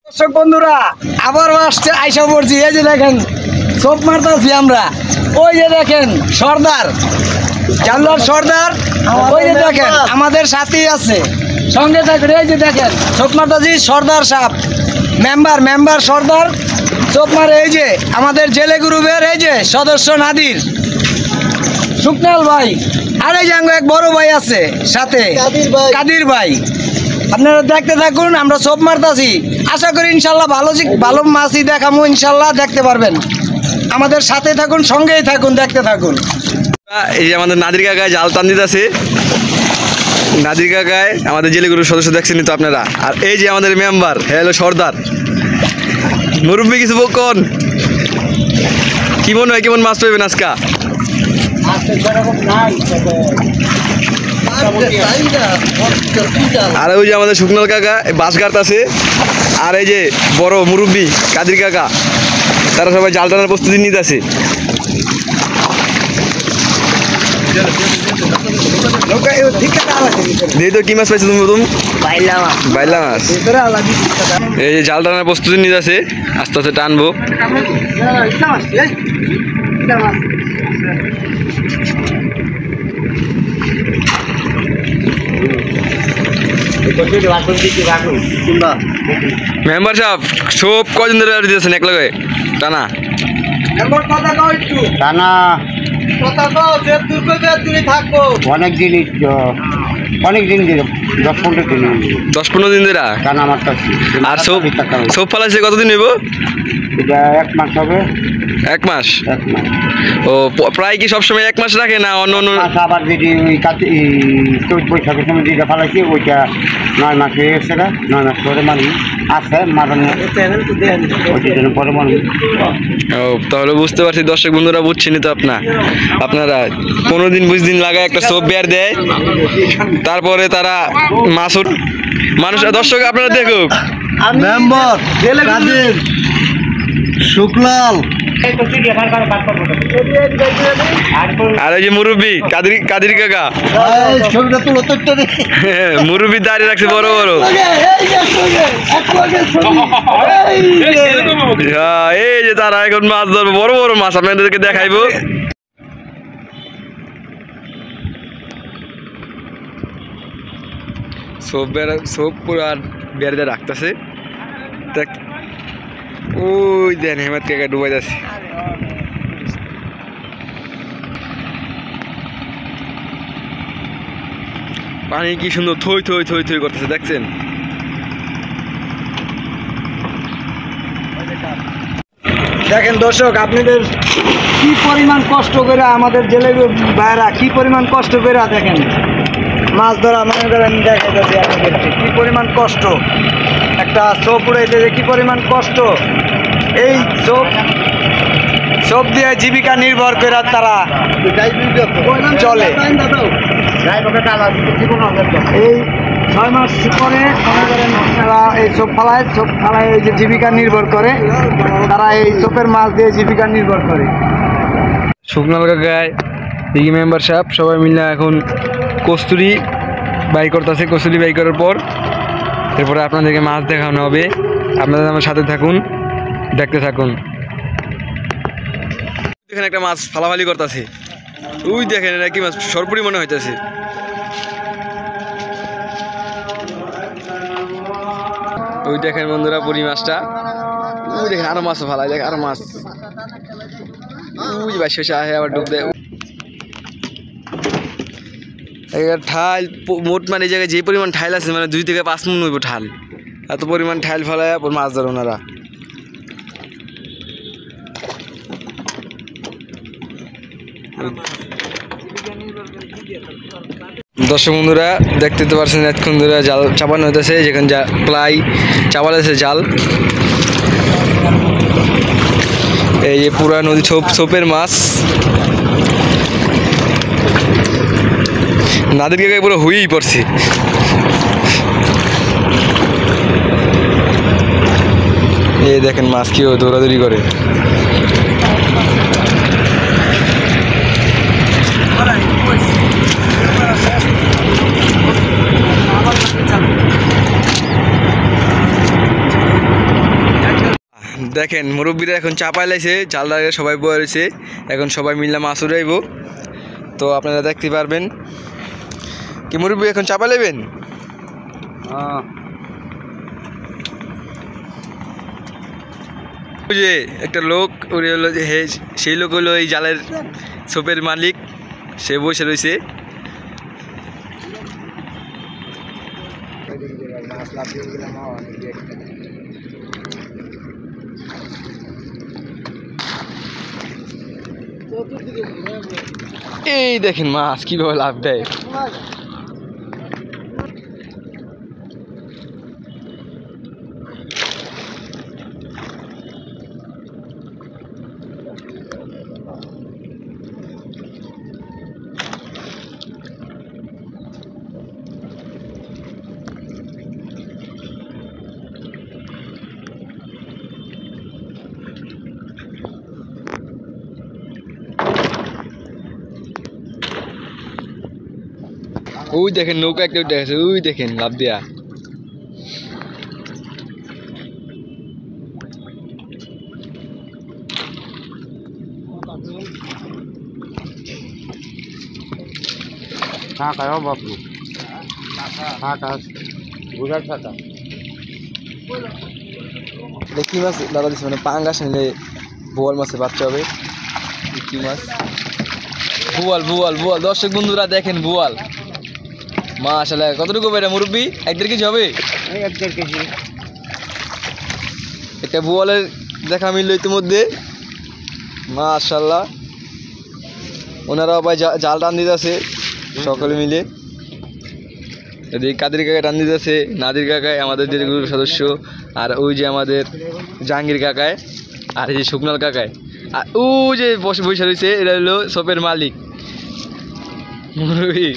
দর্শক বন্ধুরা আবার আসছে আইসা পড়ছি। এই যে দেখেন চোপ মারতেছি আমরা। ওই যে দেখেন সর্দার জানলার সর্দার, ওই যে দেখেন আমাদের সাথেই আছে, সঙ্গে থাকেন। এই যে দেখেন চোপ মারতেছি সর্দার সাহেব, মেম্বার সর্দার চোপ মারে। এই যে আমাদের জেলে গ্রুপের এই যে সদস্য নাদির, শুকনাল ভাই, আর এই যে এক বড় ভাই আছে সাথে কাদির ভাই। আপনারা দেখতে থাকুন, আমরা চোপ মারতাছি। আশা করি ইনশাল্লাহ ভালো মাছই দেখাবো, ইনশাল্লাহ দেখতে পারবেন। আমাদের সাথে থাকুন, সঙ্গেই থাকুন, দেখতে থাকুন। এই যে আমাদের নাদির কাকায় জাল টান দিতেছে। নাদির কাকায় আমাদের জেলে গ্রুপের সদস্য দেখছেন তো আপনারা। আর এই যে আমাদের মেম্বার হ্যালো সর্দার মুরব্বী, কিছু কোন কি মনে হয় কেমন মাছ পাইবেন আজকা? আর ওই যে আমাদের শুকনাল কাকা বাঁশ গাড় আছে, আর এই যে বড় মুরব্বী কাদির কাকা, তারা সবাই জাল টানার প্রস্তুতি নিতে আছে। তো কি মাছ পাইছো তুমি? প্রথম বাইলা মাছ। এই যে জাল টানার প্রস্তুতি নিতে আছে, আস্তে আস্তে টানবো। মেম্বার সাহেব সব কদিন ধরে দিতেছেন এক লগে টানা? টানা অনেক দিন 10-15 দিন ধরে টানা আমার কাছে। আর সব ফালাইছে কতদিন হইব? এটা 1 মাস হবে। 1 মাস? 1 মাস। ও প্রায় কি সবসময় 1 মাস রাখে না অন্য অন্য? আবার যদি ওই চৈত বৈশাখের সময় যেটা ফালাইছি ওইটা 9 মাস হয়ে গেছে। 9 মাস পরে মানি আছে মারানো পরে মানি। ও তাহলে বুঝতে পারছি দর্শক বন্ধুরা, বুঝছেন তো আপনারা 15 দিন 20 দিন লাগায় একটা সোপ বের দেয়, তারপরে তারা মাছ মানুষ দর্শক আপনারা দেখুক। মেম্বার কাদির, শুকলাল, আর ওই যে মুরব্বী কাদির কাকা, মুরব্বী দাঁড়িয়ে রাখছে বড় বড়। এই যে তারা এখন মাছ ধরবো, বড় বড় মাছ আপনাদেরকে দেখাইবো। সব পুরো আর বেড়ে রাখতেছে। দেখ ওই দেন হেমাত কাকা ডুবাই যাচ্ছে। পানি কি সুন্দর থই থই থই থই করতেছে, দেখছেন? দেখেন দর্শক আপনাদের কি পরিমাণ কষ্ট করে আমাদের জেলে ভাইরা কি পরিমাণ কষ্ট করে দেখেন মাছ ধরা, মনে করেন দেখাইতেছি আপনাদেরকে কি পরিমাণ কষ্ট। একটা চোপ উড়াইতে যে কি পরিমাণ কষ্ট, এই চোপ দিয়ে জীবিকা নির্ভর করে তারা চলে। এই 6 মাস পরে মনে করেন তারা এই চোপ ফালায় এই যে জীবিকা নির্ভর করে, তারা এই চোপের মাছ দিয়ে জীবিকা নির্ভর করে। শুকনাল কাকায় দিঘি মেম্বার সাহেব সবাই মিলে এখন কস্তুরি বাই করতেছে। কস্তুরি বাই করার পর এরপরে আপনাদেরকে মাছ দেখানো হবে। আপনাদের আমার সাথে থাকুন, দেখতে থাকুন। এখানে একটা মাছ ফালাফালি করতেছে, ওই দেখেন এটা কি মাছ, সরপুরি মনে হইতেছে। ওই দেখেন বন্ধুরা পুরি মাছটা, ওই দেখেন আরো মাছ ফালাই, দেখ আরো মাছ, ওই বাসে আহে আবার ডুব দেয়। ঠাল মোট মানে এই জায়গায় যে পরিমাণ ঠাইল আছে, মানে 2 থেকে 5 মণ হইব ঠাল, এত পরিমাণ ঠাইল ফেলায় মাছ ধরে ওনারা। দর্শক বন্ধুরা দেখতে তো পারছেন এতক্ষণ ধরে জাল চাপানো হইতেছে, যেখানে প্লাই চাপালেছে জাল। এই যে পুরা নদী ছোপের মাছ। নাদের কাকায় পুরো হয়েই পড়ছে। এই দেখেন মাছ কেউ দৌড়াদৌড়ি করে। দেখেন মুরব্বীরা এখন চাপায় লাইছে, জালদারে সবাই বয়ে রয়েছে, এখন সবাই মিললে মাছ উড়াইব। তো আপনারা দেখতে পারবেন কি মুরব্বী এখন চাপা লাইবেন। ওই যে একটা লোক উড়ে হলো যে সেই লোক হলো এই জালের ছোপের মালিক, সে বসে রয়েছে। এই দেখেন মাছ কিভাবে লাভ দেয়। ওই দেখেন নৌকা একটা উঠে গেছে, ওই দেখেন লাভ দেয়া। বাপু বুঝার ফাঁকা কি মাছ দাদা দিচ্ছে, মানে পাঙ্গাস নিলে বোয়াল মাছে বাচ্চা হবে। কি মাছ? বোয়াল বোয়াল বোয়াল। দর্শক বন্ধুরা দেখেন বোয়াল মাশাআল্লাহ। কতটুকু বেটা মুরব্বী? 1.5 কেজি হবে। 1.5 কেজি। একটা বোয়ালের দেখা মিলল ইতিমধ্যে মাশাআল্লাহ। ওনারাও ভাই জাল টান দিতেছে সকলে মিলে। এদিকে কাদের কাকা টান দিতেছে, নাদির কাকায় আমাদের যে গ্রুপের সদস্য, আর ওই যে আমাদের জাহাঙ্গীর কাকায়, আর এই যে শুকনাল কাকায়, আর ও যে বসে বসে রয়েছে এটা হলো সপের মালিক মুরব্বী।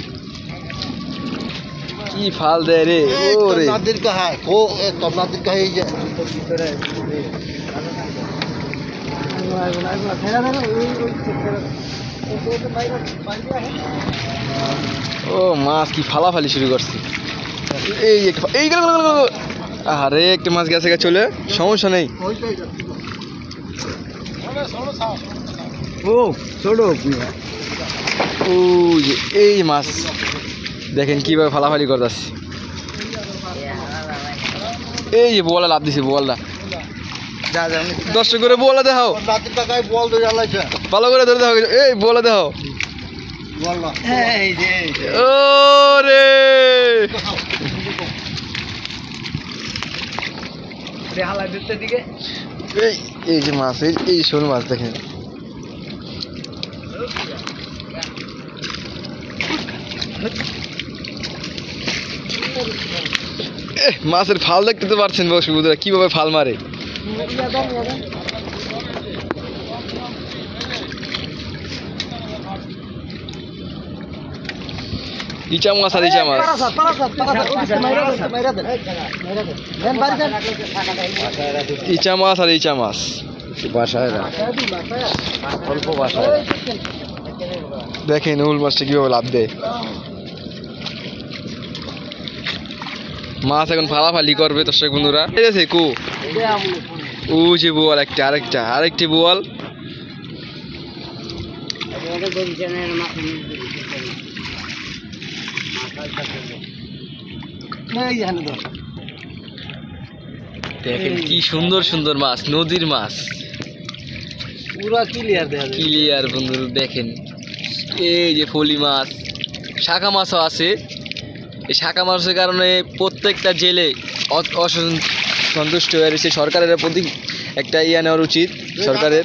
কি ফাল দেয় রে ওরে। নাদির কাহায় ও তো নাদির কাহায় এই যে ও মাছ কি ফালাফালি শুরু করছে। এই এই আরে একটা মাছ গেছে চলে, সমস্যা নেই। ও ছোট ও যে এই মাছ দেখেন কিভাবে ফালাফালি করতেছে। এই যে বোয়ালা লাভ দিছে, বোয়ালটা দর্শক করে বোয়ালা দেখাও, নাদির কাকায় বল ধরে আলাইছে ভালো করে ধরে দেখাও। এই বোয়ালা দেখাও। এই যে ও রে এই যে মাছ, এই শোল মাছ দেখেন। মাছের ফাল দেখতে তো পারছেন দর্শক বন্ধুরা কিভাবে ফাল মারে। ইচা মাছ আর ইচা মাছ। ইচা মাছ আর ইচা মাছ বাসায় অল্প বাসায় দেখেন উল মাছটা কিভাবে লাভ দেয়। মাছ এখন ফালাফালি করবে দর্শক বন্ধুরা। ঠিক আছে কু ও যে বোয়াল একটা, আরেকটি বোয়াল। দেখেন কি সুন্দর সুন্দর মাছ, নদীর মাছ পুরা ক্লিয়ার বন্ধুরা। দেখেন এই যে ফলি মাছ, শাখা মাছও আছে। এই শাখা মাছের কারণে প্রত্যেকটা জেলে অসন্তুষ্ট হয়ে রয়েছে। সরকারের প্রতি একটা ইয়া নেওয়ার উচিত সরকারের।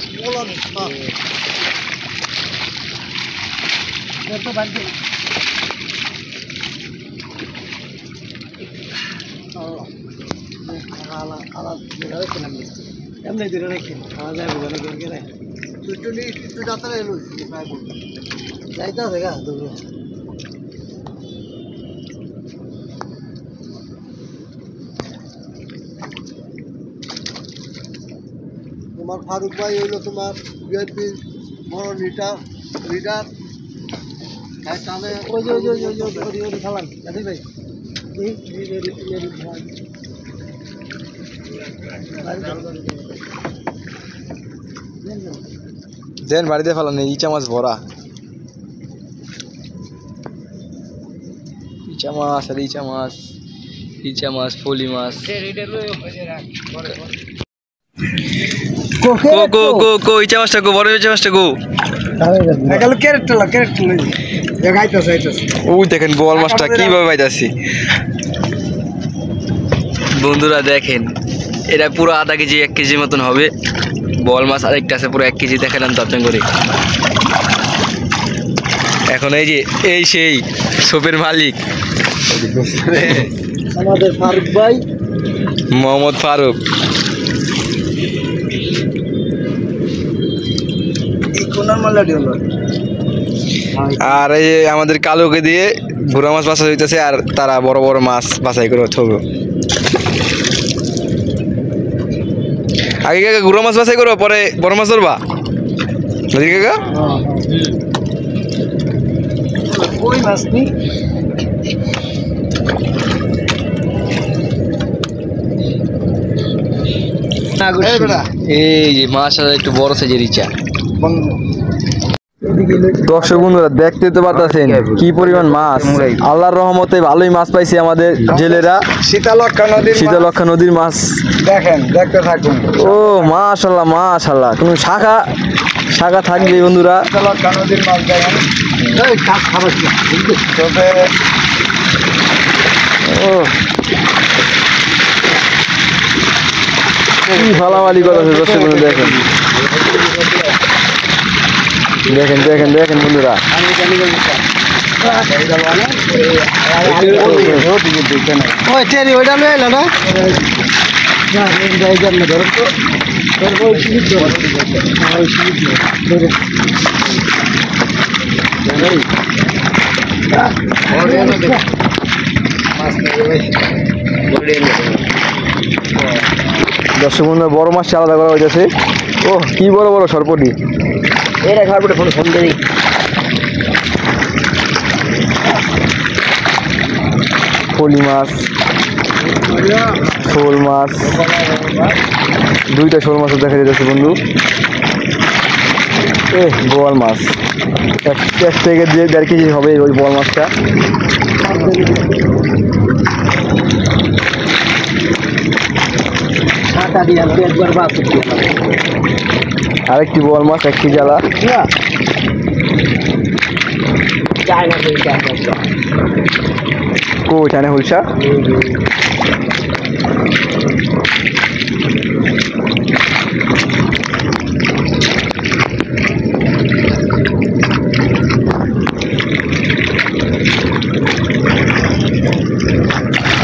তোমার ফারুক ভাই হইলো তোমার বিএনপি বড় লিডার ওই যে খালান দাদি ভাই দেন বাড়িতে ফেলান ইচা মাছ ভরা ইচা মাছ আর ইচা মাছ ফলি মাছ কো ইচা মাছটা কো বড় ইচা মাছটা কো ওই দেখেন বোয়াল মাছটা কিভাবে পাইতাছি বন্ধুরা দেখেন এটা পুরো আধা কেজি 1 কেজি মতন হবে বোয়াল মাছ আরেকটা আছে পুরো 1 কেজি দেখালাম তো আপনার করে এখন এই যে এই সেই সোপের মালিক আমাদের ফারুক ভাই মোহাম্মদ ফারুক আর এই যে আমাদের কালোকে দিয়ে ভুরা মাছ বাছা হইতেছে আর তারা বড় বড় মাছ বাছাই করে থবো আগে কাকা গুড়া মাছ বাছাই করো পরে বড় মাছ ধরবা নদীর কাকা কই মাছ নি এই যে মাছ একটু বড় সাইজের ইচা দর্শক বন্ধুরা দেখতে তো পারতেছেন কি পরিমাণ মাছ আল্লাহর রহমতে ভালোই মাছ পাইছে আমাদের জেলেরা শীতলক্ষা নদীর মাছ দেখেন দেখতে থাকুন ও মাশাআল্লাহ মাশাআল্লাহ কোন শাখা থাকবে বন্ধুরা শীতলক্ষা নদীর মাছ দেখেন এই কাপ খাবার তবে ও কি ভালামালি কথা দর্শক বন্ধু দেখেন বন্ধুরা ওই টেরি ওইটা লয়ে এলো না ধরো দর্শক বন্ধু বড় মাছ আলাদা করা হয়েছে ও কি বড় বড় সরপটি এরা সরপটি ফোন দেরি ফলি মাছ শোল মাছ দুইটা শোল মাছ দেখা যাচ্ছে বন্ধু বোয়াল মাছ এক থেকে 1.5 কেজি হবে ওই বোয়াল মাছটা আরেকটি বোয়াল মাছ 1 কেজি আলা কো চায়না হুলসা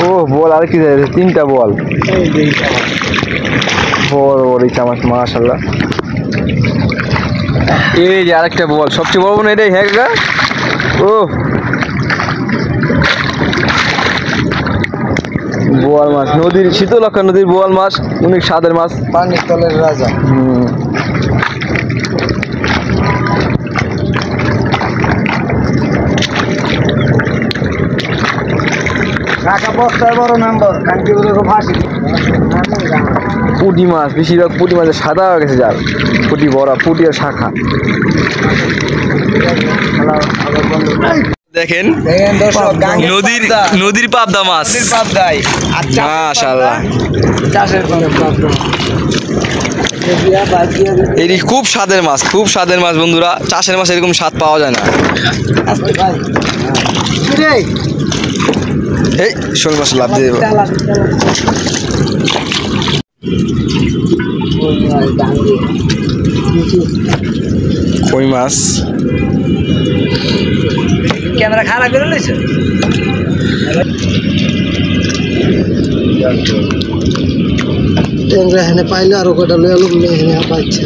ও বল আর কি 3টা বল বড় বড় ইচা মাছ মাশাআল্লাহ এই যে আরেকটা বল সবচেয়ে বড় না এটাই হ্যাঁ কাকা ও বোয়াল মাছ নদীর শীতলক্ষা নদীর বোয়াল মাছ অনেক স্বাদের মাছ পানির তলের রাজা কাকা বস্তায় বড় নাম্বার কান্তিগুলো ফাঁসি পুঁটি মাছ বেশিরভাগ পুঁটি মাছের সাদা হয়ে গেছে যার পুঁটি বড়া পুঁটি আর শাখা দেখেন নদীর পাবদা মাছ মাশাআল্লাহ এটি খুব স্বাদের মাছ বন্ধুরা চাষের মাছ এরকম স্বাদ পাওয়া যায় না এই শোল মাছ লাভ দিয়ে দেবো কই মাছ ক্যামেরা খারাপ করে লইছে এখানে পাইলে আরো কটা লয়ে আলু এখানে পাইছে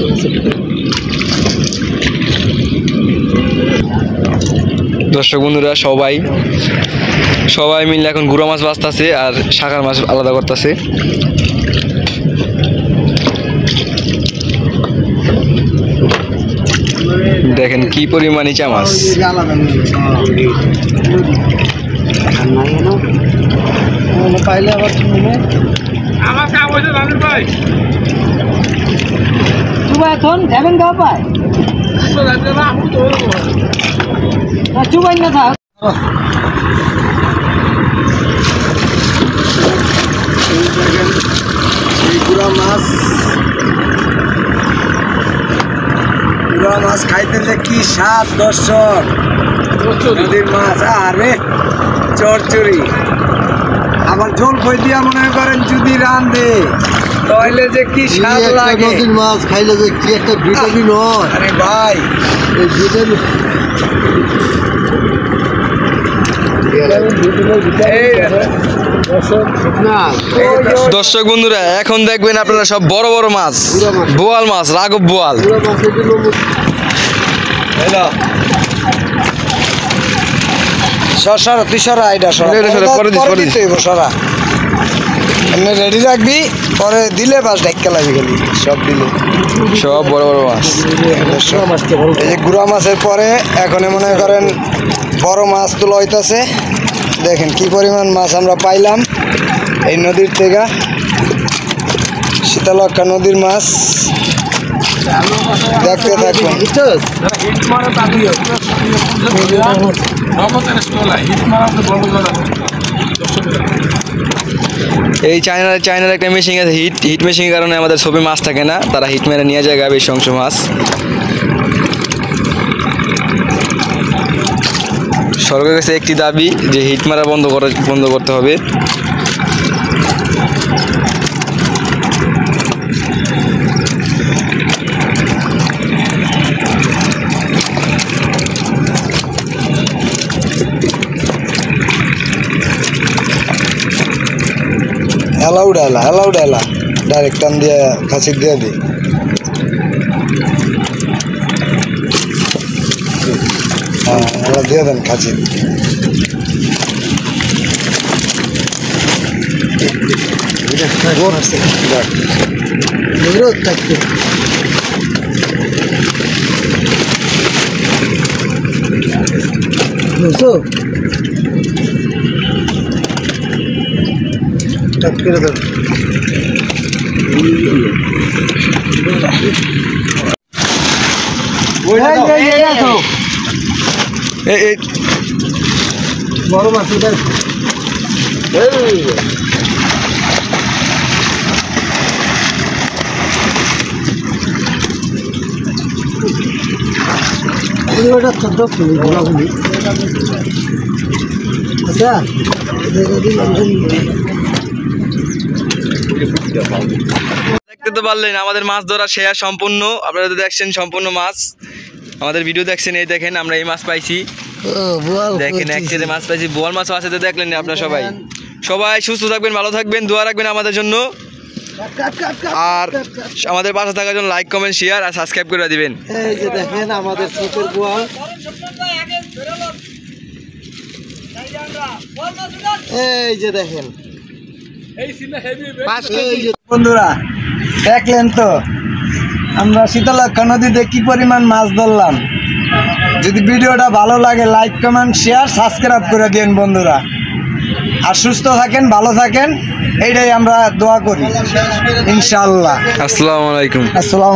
দর্শক বন্ধুরা সবাই মিলে এখন গুড়া মাছ বাঁচতেছে আর শাখার মাছ আলাদা করতেছে দেখেন কি পরিমাণ ইচা মাছ পাইলে আবার তুমি এখন খাবেন খাওয়া পায় চুবাই না থাক। পুরা মাছ খাইতে যে কি স্বাদ দর্শক, নদীর মাছ আরে চরচড়ি, আবার ঝোল খই দিয়া মনে করেন যদি রান্ধে তাহলে যে কি স্বাদ লাগে। নদীর মাছ খাইলে যে কি একটা ভিটামিন হয়, আরে ভাই এই ভিটামিন দর্শক বন্ধুরা এখন দেখবেন আপনারা সব বড় বড় মাছ, বোয়াল মাছ, রাঘব বোয়াল। সরা তুই সরা, এটা সরা পরে দিস। সরা এমনি রেডি রাখবি, পরে দিলে বাস ডাক্কা লাগবে খালি, সব দিলে সব বড় বড় মাছ। এই যে গুড়া মাছের পরে এখন মনে করেন বড় মাছ তোলা হইতাছে। দেখেন কি পরিমাণ মাছ আমরা পাইলাম এই নদীর থেকে, শীতলক্ষা নদীর মাছ। দেখতে থাকুন। এই চায়নার একটা মেশিন আছে, হিট মেশিনের কারণে আমাদের ছবি মাছ থাকে না, তারা হিট মেরে নিয়ে যায় বেশি অংশ মাছ। সরকারের কাছে একটি দাবি যে হিট মারা বন্ধ করতে হবে। অ্যালাউড ডাইরেক্ট টান দিয়ে খাসি দিয়ে দিই। হ্যাঁ এলা দিয়ে দেন খাসি। বড় মাছ আচ্ছা দেখতে তো পারলেন আমাদের মাছ ধরা শেয়ার সম্পূর্ণ। আপনারা তো দেখছেন সম্পূর্ণ মাছ, আমাদের ভিডিও দেখছেন। এই দেখেন আমরা এই মাছ পাইছি, দেখেন একসাথে মাছ পাইছি, বোয়াল মাছও আছে। তো দেখলেন আপনারা সবাই সুস্থ থাকবেন, ভালো থাকবেন, দোয়া রাখবেন আমাদের জন্য। আর আমাদের পাশে থাকার জন্য লাইক, কমেন্ট, শেয়ার আর সাবস্ক্রাইব করে দিবেন। এই যে দেখেন আমাদের ছোটের বোয়াল, এই যে দেখেন বন্ধুরা, দেখলেন তো আমরা শীতলক্ষা নদীতে কি পরিমাণ মাছ ধরলাম। যদি ভিডিওটা ভালো লাগে লাইক, কমেন্ট, শেয়ার, সাবস্ক্রাইব করে দিন বন্ধুরা। আর সুস্থ থাকেন, ভালো থাকেন, এইটাই আমরা দোয়া করি ইনশাআল্লাহ। আসসালামু আলাইকুম। আসসালাম।